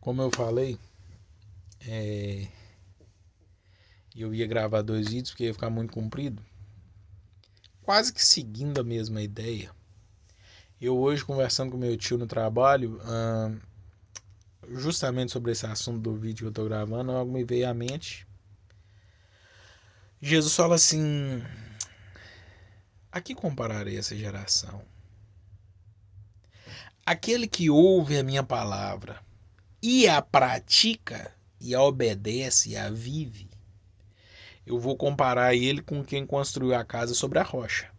Como eu falei, eu ia gravar 2 vídeos porque ia ficar muito comprido. Quase que seguindo a mesma ideia. Eu hoje conversando com meu tio no trabalho, justamente sobre esse assunto do vídeo que eu estou gravando, algo me veio à mente. Jesus fala assim: a que compararei essa geração? Aquele que ouve a minha palavra e a pratica, e a obedece, e a vive, eu vou comparar ele com quem construiu a casa sobre a rocha.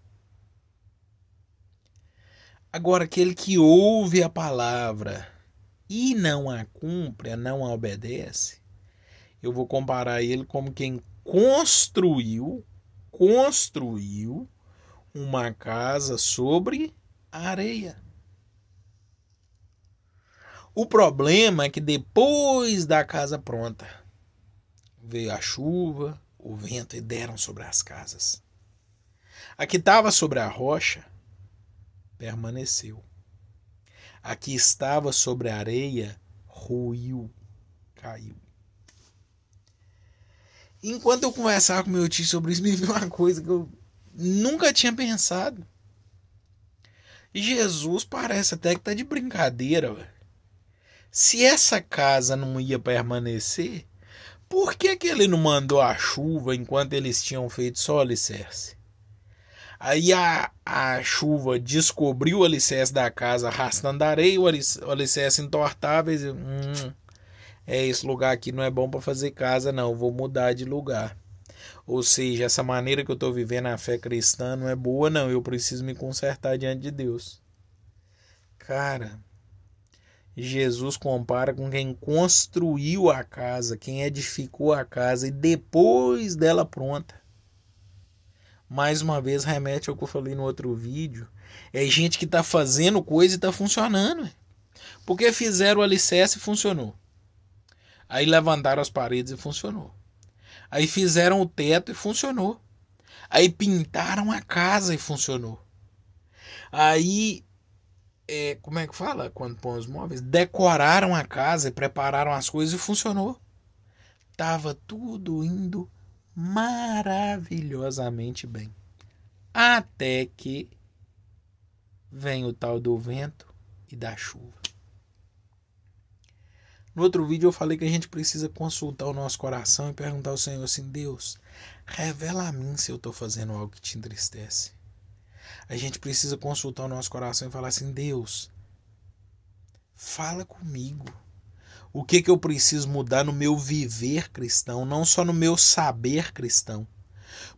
Agora, aquele que ouve a palavra e não a cumpre, não a obedece, eu vou comparar ele como quem construiu uma casa sobre a areia. O problema é que depois da casa pronta, veio a chuva, o vento e deram sobre as casas. A que estava sobre a rocha permaneceu. A que estava sobre a areia ruiu, caiu. Enquanto eu conversava com meu tio sobre isso, me veio uma coisa que eu nunca tinha pensado. Jesus parece até que tá de brincadeira, velho. Se essa casa não ia permanecer, por que ele não mandou a chuva enquanto eles tinham feito só o alicerce? Aí a chuva descobriu o alicerce da casa arrastando a areia, o alicerce entortava e dizia, esse lugar aqui não é bom para fazer casa não, vou mudar de lugar. Ou seja, essa maneira que eu estou vivendo a fé cristã não é boa não, eu preciso me consertar diante de Deus. Cara, Jesus compara com quem construiu a casa, quem edificou a casa e depois dela pronta. Mais uma vez remete ao que eu falei no outro vídeo. É gente que está fazendo coisa e está funcionando. Porque fizeram o alicerce e funcionou. Aí levantaram as paredes e funcionou. Aí fizeram o teto e funcionou. Aí pintaram a casa e funcionou. Aí como é que fala quando põe os móveis? Decoraram a casa e prepararam as coisas e funcionou. Tava tudo indo maravilhosamente bem. Até que vem o tal do vento e da chuva. No outro vídeo eu falei que a gente precisa consultar o nosso coração e perguntar ao Senhor assim: Deus, revela a mim se eu estou fazendo algo que te entristece. A gente precisa consultar o nosso coração e falar assim: Deus, fala comigo. O que eu preciso mudar no meu viver cristão, não só no meu saber cristão.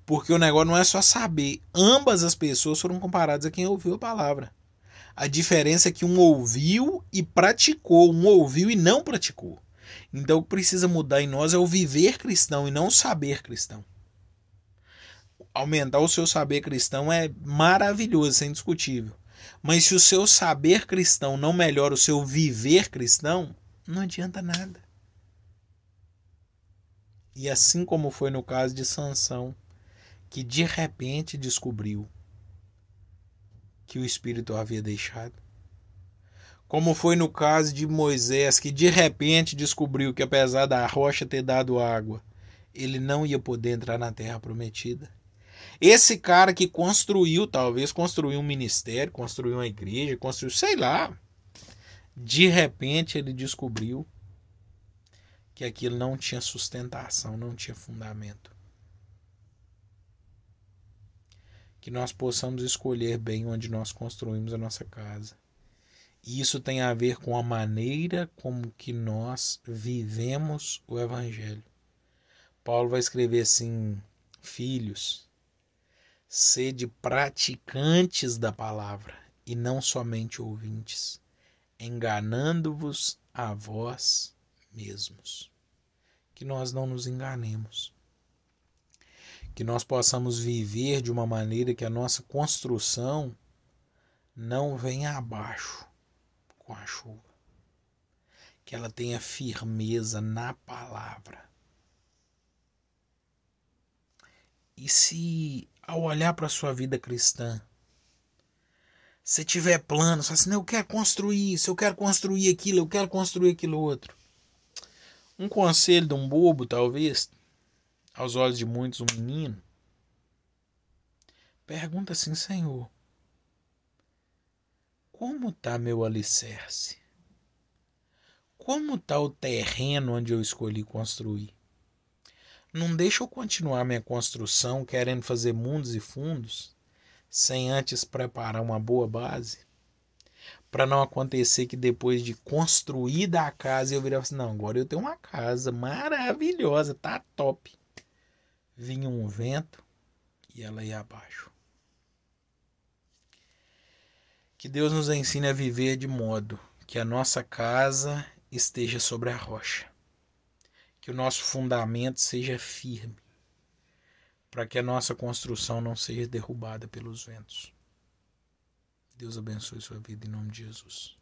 Porque o negócio não é só saber. Ambas as pessoas foram comparadas a quem ouviu a palavra. A diferença é que um ouviu e praticou, um ouviu e não praticou. Então o que precisa mudar em nós é o viver cristão e não o saber cristão. Aumentar o seu saber cristão é maravilhoso, isso é indiscutível. Mas se o seu saber cristão não melhora o seu viver cristão, não adianta nada. E assim como foi no caso de Sansão, que de repente descobriu que o Espírito o havia deixado. Como foi no caso de Moisés, que de repente descobriu que apesar da rocha ter dado água, ele não ia poder entrar na terra prometida. Esse cara que talvez construiu um ministério, construiu uma igreja, construiu, sei lá. De repente ele descobriu que aquilo não tinha sustentação, não tinha fundamento. Que nós possamos escolher bem onde nós construímos a nossa casa. E isso tem a ver com a maneira como que nós vivemos o Evangelho. Paulo vai escrever assim: filhos, sede praticantes da palavra e não somente ouvintes, enganando-vos a vós mesmos. Que nós não nos enganemos. Que nós possamos viver de uma maneira que a nossa construção não venha abaixo com a chuva. Que ela tenha firmeza na palavra. E se, ao olhar para a sua vida cristã, se tiver planos, assim, eu quero construir isso, eu quero construir aquilo, eu quero construir aquilo outro, Um conselho de um bobo, talvez, aos olhos de muitos, um menino. Pergunta assim: Senhor, como está meu alicerce? Como está o terreno onde eu escolhi construir? Não deixa eu continuar minha construção querendo fazer mundos e fundos, sem antes preparar uma boa base? Para não acontecer que depois de construída a casa eu virar assim: não, agora eu tenho uma casa maravilhosa, tá top. Vinha um vento e ela ia abaixo. Que Deus nos ensine a viver de modo que a nossa casa esteja sobre a rocha. Que o nosso fundamento seja firme, para que a nossa construção não seja derrubada pelos ventos. Deus abençoe sua vida em nome de Jesus.